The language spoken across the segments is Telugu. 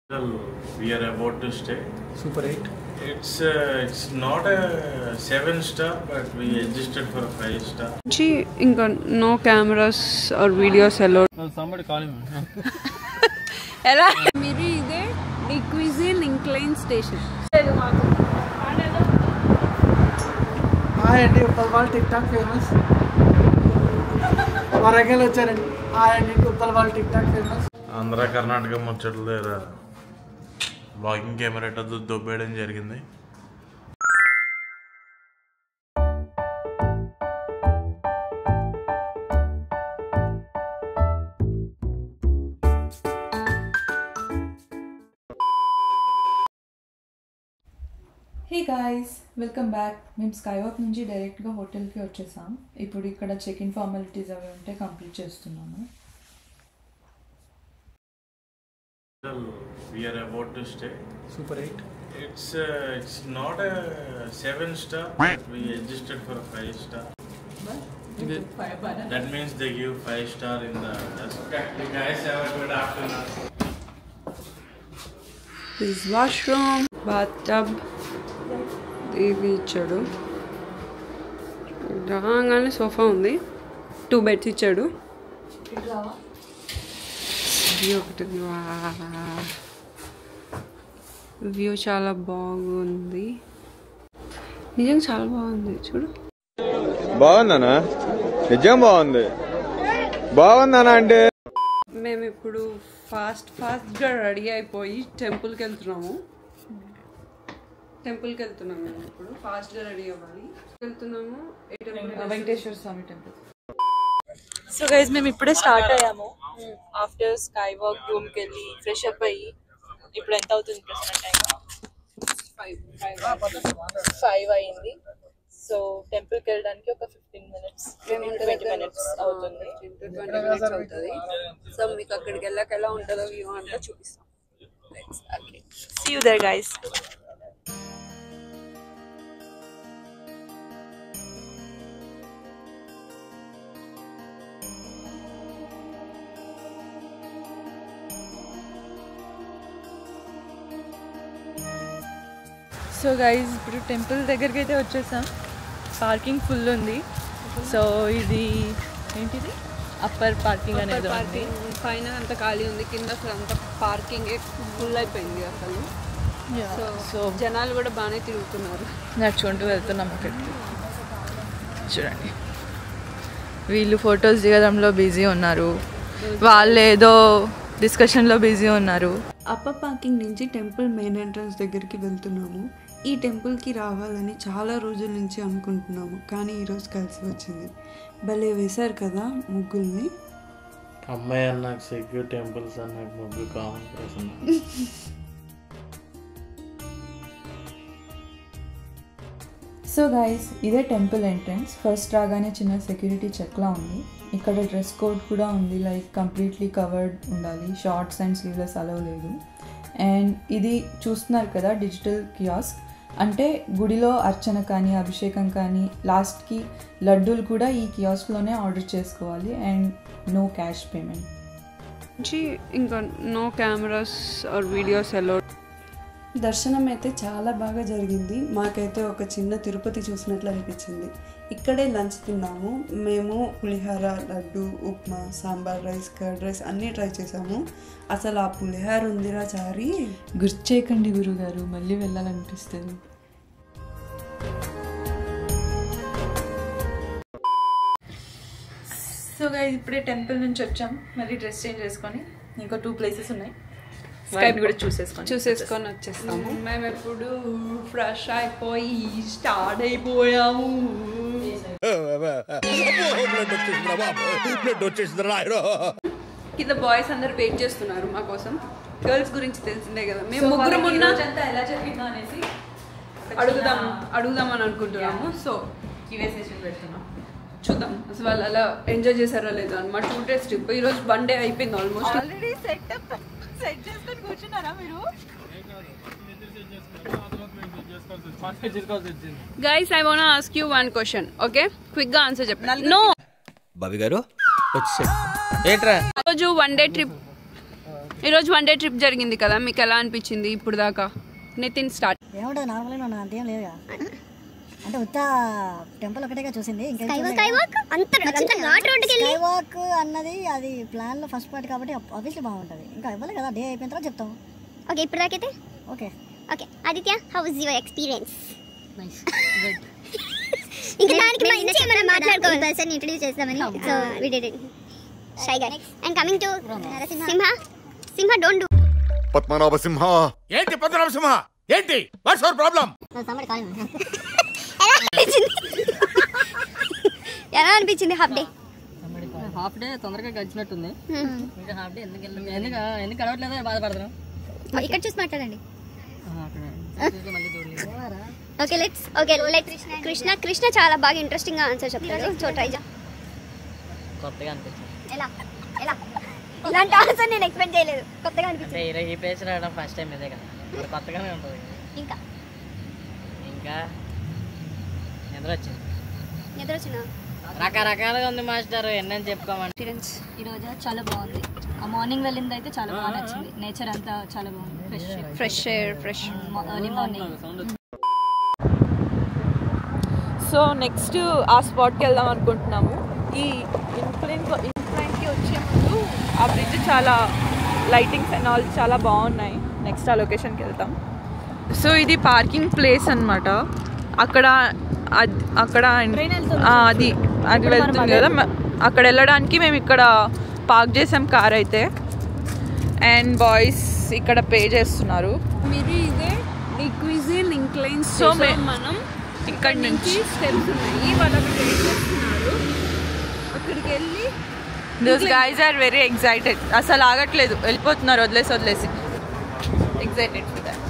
We are about to stay. Super 8. It's not a 7-star, but we adjusted for a 5-star. No cameras or videos allowed. No, somebody calling me. Ella, Miri ide the Cuisine Incline Station. Hi Andy, Uppalwal TikTok famous. Varagal వచ్చారండి. Hi Andy, Uppalwal TikTok famous. Andhra Karnataka ముచ్చట్లు లేదా బ్లాగింగ్ కెమెరా దొబ్బేయడం జరిగింది. Hey guys, welcome back. మేము స్కైవాక్ నుంచి డైరెక్ట్గా హోటల్కి వచ్చేసాం. ఇప్పుడు ఇక్కడ చెక్ ఇన్ ఫార్మాలిటీస్ అవి ఉంటే కంప్లీట్ చేస్తున్నాము. We are about to stay. Super 8. It's not a 7-star, but we adjusted for a 5-star. That means they give 5-star in the restaurant. You guys have a good afternoon. This washroom, bathtub. ఇది ఇచ్చాడు. రాగానే సోఫా ఉంది. 2 బెడ్స్ ఇచ్చాడు. వ్యూ చాలా బాగుంది. నిజంగా చాలా బాగుంది. చూడు, బాగుందనా? నిజం బాగుంది. బాగుందనా అంటే మేము ఇప్పుడు ఫాస్ట్గా రెడీ అయిపోయి టెంపుల్కి వెళ్తున్నాము. మేము ఇప్పుడు ఫాస్ట్గా రెడీ అవ్వాలి. వెళ్తున్నాము వెంకటేశ్వర స్వామి టెంపుల్. సో గైస్, మేము ఇప్పుడే స్టార్ట్ అయ్యాము. ఆఫ్టర్ స్కై వాక్ రూమ్కి వెళ్ళి ఫ్రెష్ అప్ అయ్యి ఇప్పుడు ఎంత అవుతుంది ప్రెసెంట్ టైం? 5 అయింది. సో టెంపుల్కి వెళ్ళడానికి ఒక 15 minutes 20 minutes అవుతుంది. 20 minutes అవుతుంది. సో మీకు అక్కడికి వెళ్ళాక ఎలా ఉంటుందో వ్యూ అంతా చూపిస్తాం. Okay, see you there guys. So guys, ఇప్పుడు టెంపుల్ దగ్గరికి అయితే వచ్చేసాం. పార్కింగ్ ఫుల్ ఉంది. సో ఇది ఏంటిది, అప్పర్ పార్కింగ్ అనేది ఉంది. పైన అంత ఖాళీ ఉంది, కింద అసలు అంత పార్కింగ్ ఫుల్ అయిపోయింది అసలు. సో జనాలు కూడా బాగానే తిరుగుతున్నారు. నడుచుకుంటూ వెళ్తున్నాం అక్కడికి. చూడండి, వీళ్ళు ఫొటోస్ దిగడంలో బిజీ ఉన్నారు, వాళ్ళు ఏదో డిస్కషన్లో బిజీ ఉన్నారు. అప్పర్ పార్కింగ్ నుంచి టెంపుల్ మెయిన్ ఎంట్రన్స్ దగ్గరికి వెళ్తున్నాము. ఈ టెంపుల్కి రావాలని చాలా రోజుల నుంచి అనుకుంటున్నాము, కానీ ఈరోజు కలిసి వచ్చింది. భలే వేశారు కదా ముగ్గుల్ని. అమ్మాయి అన్నాక సిగ్గు, టెంపుల్స్ అన్నాక ముగ్గు కామన్ ప్రశ్న. సో గైస్, ఇదే టెంపుల్ ఎంట్రన్స్. ఫస్ట్ రాగానే చిన్న సెక్యూరిటీ చెక్లా ఉంది. ఇక్కడ డ్రెస్ కోడ్ కూడా ఉంది, లైక్ కంప్లీట్లీ కవర్డ్ ఉండాలి, షార్ట్స్ అండ్ స్లీవ్లెస్ అలవ్ లేదు. అండ్ ఇది చూస్తున్నారు కదా డిజిటల్ కియాస్క్, అంటే గుడిలో అర్చన కానీ అభిషేకం కానీ లాస్ట్కి లడ్డూలు కూడా ఈ కియాస్క్లోనే ఆర్డర్ చేసుకోవాలి. And no cash payment. ఇంకా no cameras or videos allowed. దర్శనం అయితే చాలా బాగా జరిగింది. మాకైతే ఒక చిన్న తిరుపతి చూసినట్లు అనిపించింది. ఇక్కడే లంచ్ తిన్నాము. మేము pulihora, laddu, upma, sambar rice, curd rice అన్నీ ట్రై చేసాము. అసలు ఆ పులిహోర ఉందిరా చారి, గుర్తు చేయకండి గురుగారు, మళ్ళీ వెళ్ళాలనిపిస్తుంది. సో గైస్, ఇప్పుడే టెంపుల్ నుంచి వచ్చాం. మళ్ళీ డ్రెస్ చేంజ్ చేసుకొని ఇంకో 2 places ఉన్నాయి, కూడా చూసేసుకొని వచ్చేస్తాము. మేము ఎప్పుడు ఫ్రెష్ అయిపోయి స్టార్ట్ అయిపోయాము. కింద బాయ్స్ అందరు వెయిట్ చేస్తున్నారు మా కోసం. గర్ల్స్ గురించి తెలిసిందే కదా, మేము ముగ్గురు ఎలా జరిగిందో అనేసి అడుగుదామని అనుకుంటున్నాము. సో Q&A సెషన్ పెడుతున్నాం. చూద్దాం అసలు వాళ్ళు అలా ఎంజాయ్ చేశారో లేదో అనమాట. 2 days ట్రిప్. ఈరోజు 1 day అయిపోయింది ఆల్మోస్ట్. ఆల్రెడీ సెట్ చేసుకొని కూర్చున్నారా మీరు? Guys, I wanna ask you one question, okay? Quick గా ఆన్సర్ చెప్పండి. No. బాబీ గారు వచ్చేసారు. ఏంట్రా రోజు 1 day ట్రిప్ ఈరోజు 1 డే ట్రిప్ జరిగింది కదా, మీకు ఎలా అనిపించింది ఇప్పుడు దాకా? నితిన్ స్టార్ట్. ఏముంటుంది నార్మల్గా అంతేం లేదుగా, అంటే ఉత్త టెంపుల్ ఒకటేగా చూసింది. ఇంకా స్కై వాక్ అన్నది అది ప్లాన్ లో ఫస్ట్ పార్ట్ కాబట్టి ఆబ్వియస్లీ బాగుంటుంది. ఇంకా ఇవ్వాలి కదా, డే అయిపోయిన తర్వాత చెప్తాం. ఓకే, ఇప్పుడు దాకైతే okay. Aditya, how was your experience? Nice, good. ఇంకా దానికి మంచి ఏమైనా మాట్లాడుకోవాలి, పర్సన్ ఇంట్రడ్యూస్ చేద్దామని. So we did it. Shy guy. And coming to Simha don't do. Padmanabha Simha. ఏంటి పద్మనాభ సింహ? ఏంటి వాట్స్ యువర్ ప్రాబ్లం? ఎలా అనిపించింది హాఫ్ డే? హాఫ్ డే తొందరగా గడిచినట్టుంది. హాఫ్ డే ఎందుకు గడవట్లేదో బాధపడుతున్నాం. ఇక్కడ చూసి మాట్లాడండి. లెట్స్ కృష్ణ చాలా బాగా ఇంట్రెస్టింగ్ గా ఆన్సర్ చెప్తాడు. సో ట్రై చేద్దాం. కొత్తగా అనిపించింది. ఎలా ఇలాంటి ఆన్సర్ నేను ఎక్స్పెక్ట్ చేయలేదు. కొత్తగా అనిపించింది. ఈ ప్లేస్ రావడం ఫస్ట్ టైం ఇదే కదా, కొత్తగానే ఉంటుంది. ఇంకా నిద్ర వచ్చింది. రకరకాలుగా ఉంది మాస్టర్, ఎన్నని చెప్పుకోమండి. ఈరోజు చాలా బాగుంది. మార్నింగ్ వెళ్ళింది అయితే చాలా బాగా నచ్చింది. నేచర్ అంతా చాలా బాగుంది. Fresh air early morning. So next ఆ స్పాట్కి వెళ్దాం అనుకుంటున్నాము. ఈ ఇన్క్లైన్కి వచ్చే ముందు ఆ బ్రిడ్జ్ చాలా లైటింగ్స్ అండ్ ఆల్ చాలా బాగున్నాయి. నెక్స్ట్ ఆ లొకేషన్కి వెళ్తాం. సో ఇది పార్కింగ్ ప్లేస్ అనమాట. అక్కడ అది వెళ్తుంది కదా, అక్కడ వెళ్ళడానికి మేము ఇక్కడ పార్క్ చేసాం కార్ అయితే. అండ్ బాయ్స్ ఇక్కడ పే చేస్తున్నారు. మీరు ఇదే రిక్విజిట్ ఇంక్లైన్స్. సో మనం ఇక్కడ నుంచి స్టెప్స్ ఉన్నాయి, వాళ్ళు అక్కడ వెయిట్ చేస్తున్నారు. అక్కడికి వెళ్ళి Those guys are very excited. అసలు ఆగట్లేదు, వెళ్ళిపోతున్నారు వదిలేసి. Excited for that.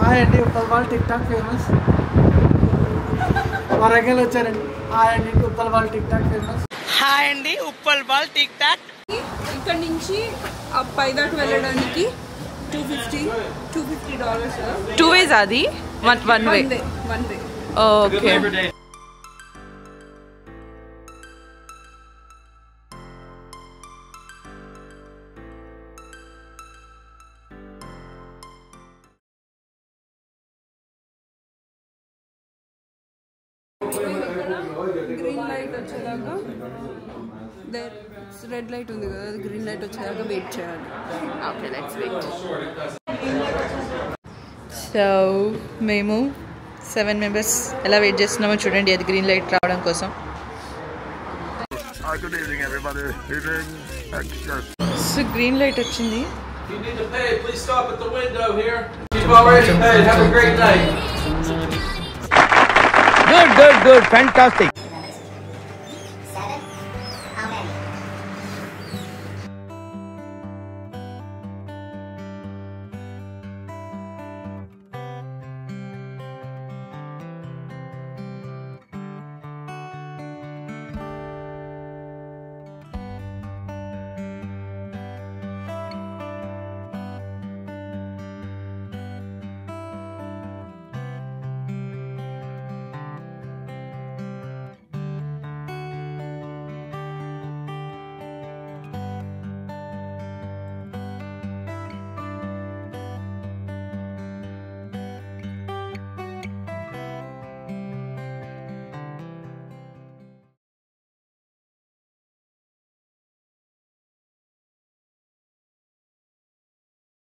హాయ్ అండి, Uppal tick talk famous. Warangal వచ్చారండి. హాయ్ అండి, Uppal tick talk famous. Hi అండి, ఉప్పల్ బాల్ టిక్ టాక్. ఇక్కడ నుంచి పై దాకా వెళ్ళడానికి $250. 2 ways అది, one way. Okay. Green light వచ్చేదాకా, రెడ్ లైట్ ఉంది కదా, అది గ్రీన్ లైట్ వచ్చేదాకా వెయిట్ చేయాలి. Okay, let's wait. సో మేము 7 members ఎలా వెయిట్ చేస్తున్నామో చూడండి, అది గ్రీన్ లైట్ రావడం కోసం. సో గ్రీన్ లైట్ వచ్చింది. Good, fantastic.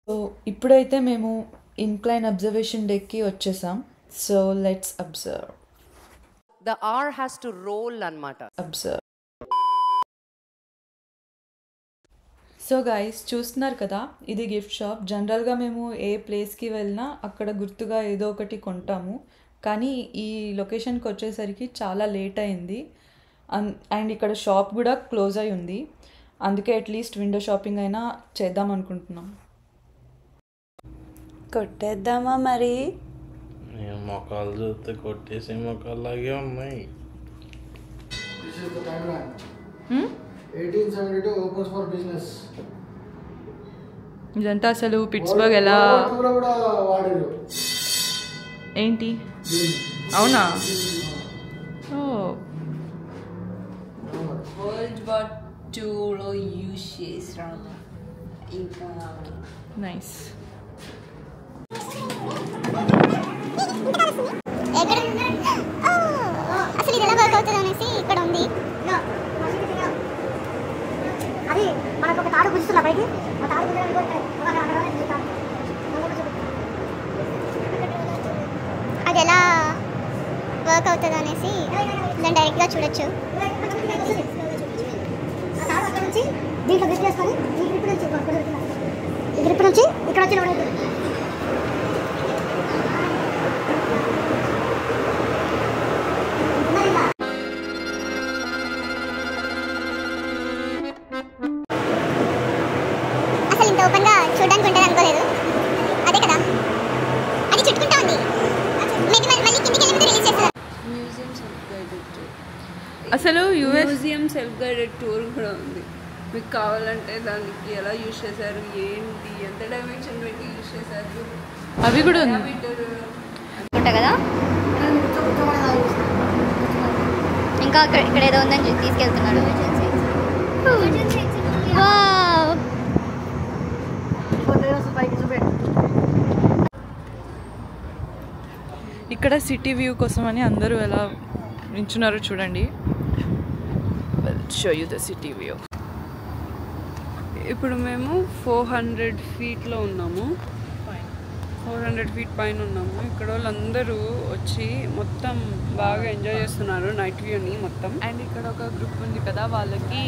సో ఇప్పుడైతే మేము ఇన్క్లైన్ అబ్జర్వేషన్ డెక్కి వచ్చేసాం. So let's observe. The R has to roll అన్నమాట. అబ్జర్వ్. సో గైస్ చూస్తున్నారు కదా, ఇది గిఫ్ట్ షాప్. జనరల్గా మేము ఏ ప్లేస్కి వెళ్ళినా అక్కడ గుర్తుగా ఏదో ఒకటి కొంటాము, కానీ ఈ లొకేషన్కి వచ్చేసరికి చాలా లేట్ అయింది. అండ్ ఇక్కడ షాప్ కూడా క్లోజ్ అయి ఉంది. అందుకే అట్లీస్ట్ విండో షాపింగ్ అయినా చేద్దాం అనుకుంటున్నాం. కొట్టేద్దామా మరి? మొక్కలు చూస్తే కొట్టేసే మొక్కలాగే ఉన్నాయి. 1872 opens for business. ఇదంతా అసలు పిట్స్బర్గ్ ఎలా ఏంటి? అవునా? ఓ టూలో యూజ్ చేసాము. ఇంకా నైస్. అసలు ఇది ఎలా వర్క్ అవుతుంది అనేసి ఇక్కడ ఉంది. అది మనకు ఒక తాడు గుంజుతున్నా పైకి. ఆ తాడు అది ఎలా వర్క్ అవుతుంది అనేసి దాన్ని డైరెక్ట్గా చూడొచ్చు. అక్కడ నుంచి దీంట్లో గ్రిప్ చేసుకొని ఈ గ్రిప్ నుంచి ఇక్కడ వచ్చి లోడ్ అవుతుంది. అసలు ఇంత ఓపెన్గా చూడడానికి ఉంటుంది అనుకోలేదు. అదే కదా, అది చుట్టుకుంటా ఉంది. మళ్ళీ కిందికి వెళ్ళి రిలీజ్ చేస్తారు. Museum self guided tour. అసలు మ్యూజియం సెల్ఫ్ గైడెడ్ టూర్ కూడా ఉంది. మీకు కావాలంటే దానికి ఎలా యూజ్ చేశారు, ఏంటి, ఎంత డైమెన్షన్ పెట్టి యూజ్ చేశారు అవి కూడా ఉంది కదా. ఇంకా ఇక్కడ ఏదో ఉందని తీసుకెళ్తున్నాడు. ఇక్కడ సిటీ వ్యూ కోసం అని అందరూ ఎలా నించున్నారో చూడండి. Show you the city view. ఇప్పుడు మేము 400 ఫీట్లో ఉన్నాము. 400 ఫీట్ పైన ఉన్నాము. ఇక్కడ వాళ్ళందరూ వచ్చి మొత్తం బాగా ఎంజాయ్ చేస్తున్నారు నైట్ వ్యూని మొత్తం. అండ్ ఇక్కడ ఒక గ్రూప్ ఉంది కదా, వాళ్ళకి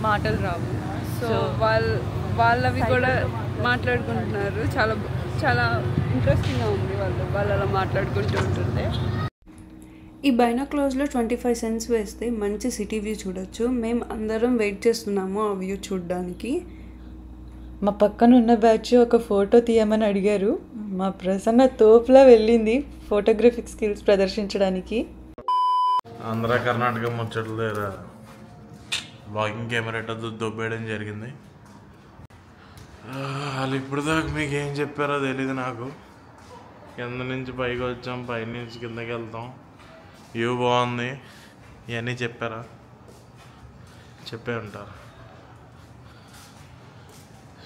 మాటలు రావు. సో వాళ్ళవి కూడా మాట్లాడుకుంటున్నారు. చాలా చాలా ఇంట్రెస్టింగ్గా ఉంది. వాళ్ళు అలా మాట్లాడుకుంటూ ఉంటుండే. ఈ బైనాక్లోజ్లో 25 సెంట్స్ వేస్తే మంచి సిటీ వ్యూ చూడొచ్చు. మేము అందరం వెయిట్ చేస్తున్నాము ఆ వ్యూ చూడడానికి. మా పక్కన ఉన్న బ్యాచ్ ఒక ఫోటో తీయమని అడిగారు. మా ప్రసన్న తోపులా వెళ్ళింది ఫోటోగ్రఫిక్ స్కిల్స్ ప్రదర్శించడానికి. ఆంధ్ర కర్ణాటక ముచ్చట్ల దగ్గర వాకింగ్ కెమెరా దొబ్బేయడం జరిగింది. వాళ్ళు ఇప్పుడు దాకా మీకు ఏం చెప్పారో తెలీదు నాకు. కింద నుంచి పైకి వచ్చాం, పై నుంచి కిందకి వెళ్తాం, వ్యూ బాగుంది, ఇవన్నీ చెప్పారా? చెప్పే ఉంటారు.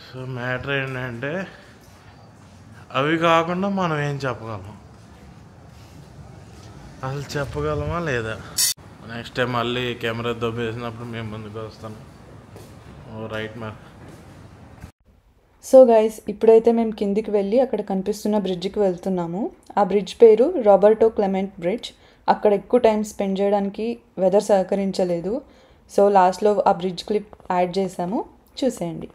సో మ్యాటర్ ఏంటంటే అవి కాకుండా మనం ఏం చెప్పగలం, అసలు చెప్పగలమా లేదా? నెక్స్ట్ టైం మళ్ళీ కెమెరా దొబ్బేసినప్పుడు మేము ముందుకు వస్తాను. ఓ రైట్ మ్యామ్. సో గైస్, ఇప్పుడైతే మేము కిందికి వెళ్ళి అక్కడ కనిపిస్తున్న బ్రిడ్జ్కి వెళ్తున్నాము. ఆ బ్రిడ్జ్ పేరు రాబర్టో క్లెమెంట్ బ్రిడ్జ్. అక్కడ ఎక్కువ టైం స్పెండ్ చేయడానికి వెదర్ సహకరించలేదు. సో లాస్ట్లో ఆ బ్రిడ్జ్ క్లిప్ యాడ్ చేసాము, చూసేయండి.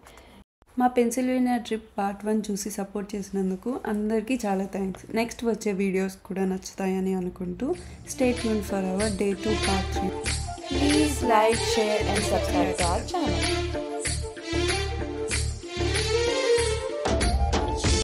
మా పెన్సిల్వేనియా ట్రిప్ పార్ట్ 1 చూసి సపోర్ట్ చేసినందుకు అందరికీ చాలా థ్యాంక్స్. నెక్స్ట్ వచ్చే వీడియోస్ కూడా నచ్చుతాయని అనుకుంటూ stay tune for hour Day 2 Part 3. Please like, share and subscribe to our channel.